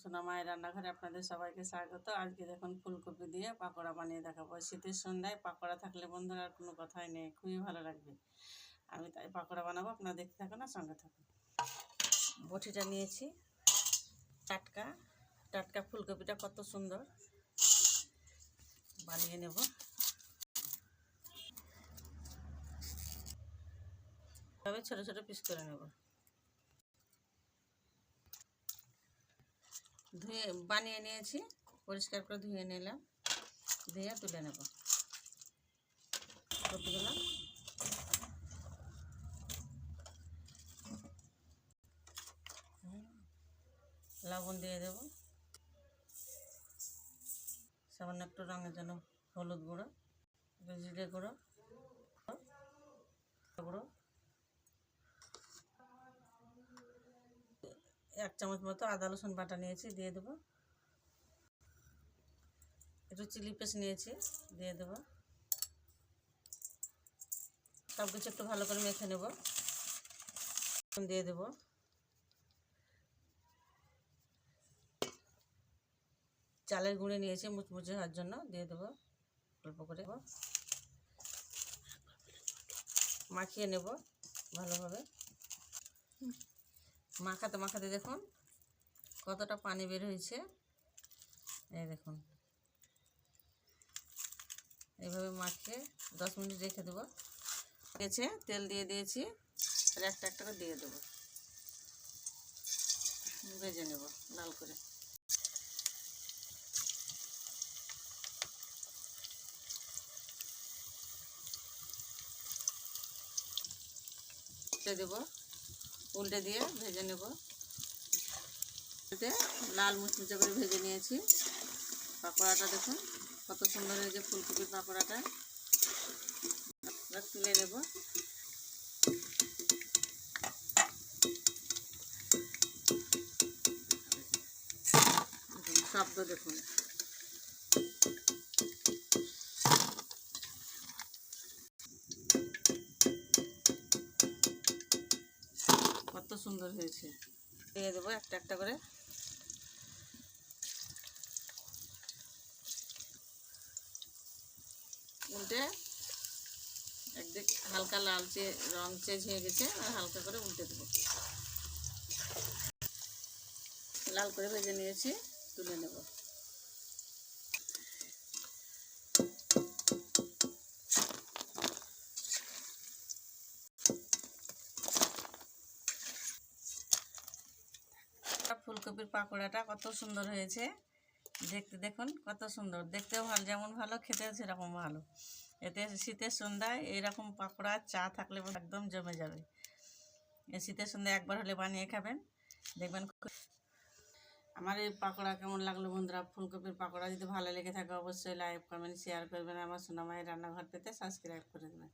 সোনা মায়ের রান্নাঘরে আপনাদের সবাইকে স্বাগত। আজকে দেখুন ফুলকপি দিয়ে পাকোড়া বানিয়ে দেখাবো। শীতের সন্ধ্যায় পাকোড়া থাকলে বন্ধুরা আর কোনো কথাই নেই, খুবই ভালো লাগবে। আমি তাই পাকোড়া বানাবো, আপনারা দেখতে থাকুন আর সঙ্গে থাকুন। বটিটা নিয়েছি, টাটকা টাটকা ফুলকপিটা কত সুন্দর, বানিয়ে নেব। তবে ছোটো ছোটো পিস করে নেব। ধুয়ে বানিয়ে নিয়েছি, পরিষ্কার করে ধুয়ে নিলাম, ধুয়ে তুলে নেব কপিগুলো। লবণ দিয়ে দেব, সামান্য একটু রঙের জন্য হলুদ গুঁড়ো, জিরে গুঁড়ো গুঁড়ো, 1 চামচ মতো আদা রসুন বাটা নিয়েছি, দিয়ে দেবো। একটু চিলি পেস্ট নিয়েছি, দিয়ে দেবো। সব কিছু একটু ভালো করে মেখে নেব, দিয়ে দেবো। চালের গুঁড়ো নিয়েছি মুচমুচে হওয়ার জন্য, দিয়ে দেবো অল্প করে। মাখিয়ে নেব ভালোভাবে। মাখাতে মাখাতে দেখুন কতটা পানি বের হয়েছে, এই দেখুন। এইভাবে মাখিয়ে 10 মিনিট রেখে দেবো। তেল দিয়ে দিয়েছি, আর একটা একটা করে দিয়ে দেবো, ভেজে নেব লাল করে। দেবো, উল্টে দিয়ে ভেজে নেব। লাল মুচমুচে করে ভেজে নিয়েছি। পাকোড়াটা দেখুন কত সুন্দর হয়েছে, ফুলকপির পাকোড়াটা। এবার তুলে নেব। শব্দ দেখুন, কত সুন্দর হয়েছে। দিয়ে দেবো একটা একটা করে। উল্টে একদিক হালকা লালচে রং চেঞ্জ হয়ে গেছে, আর হালকা করে উল্টে দেবো। লাল করে ভেজে নিয়েছি, তুলে নেব। ফুলকপির পাকোড়াটা কত সুন্দর হয়েছে দেখতে, দেখুন কত সুন্দর, দেখতেও ভালো, যেমন ভালো খেতেও সেরকম ভালো। এতে শীতের সন্ধ্যায় এইরকম পাকোড়া চা থাকলে একদম জমে যাবে। এই শীতের সন্ধ্যায় একবার হলে বানিয়ে খাবেন, দেখবেন। আমার এই পাকোড়া কেমন লাগলো বন্ধুরা? ফুলকপির পাকোড়া যদি ভালো লেগে থাকে অবশ্যই লাইক কমেন্ট শেয়ার করবেন। আমার সোনা মায়ের রান্নাঘর পেতে সাবস্ক্রাইব করে দেবেন।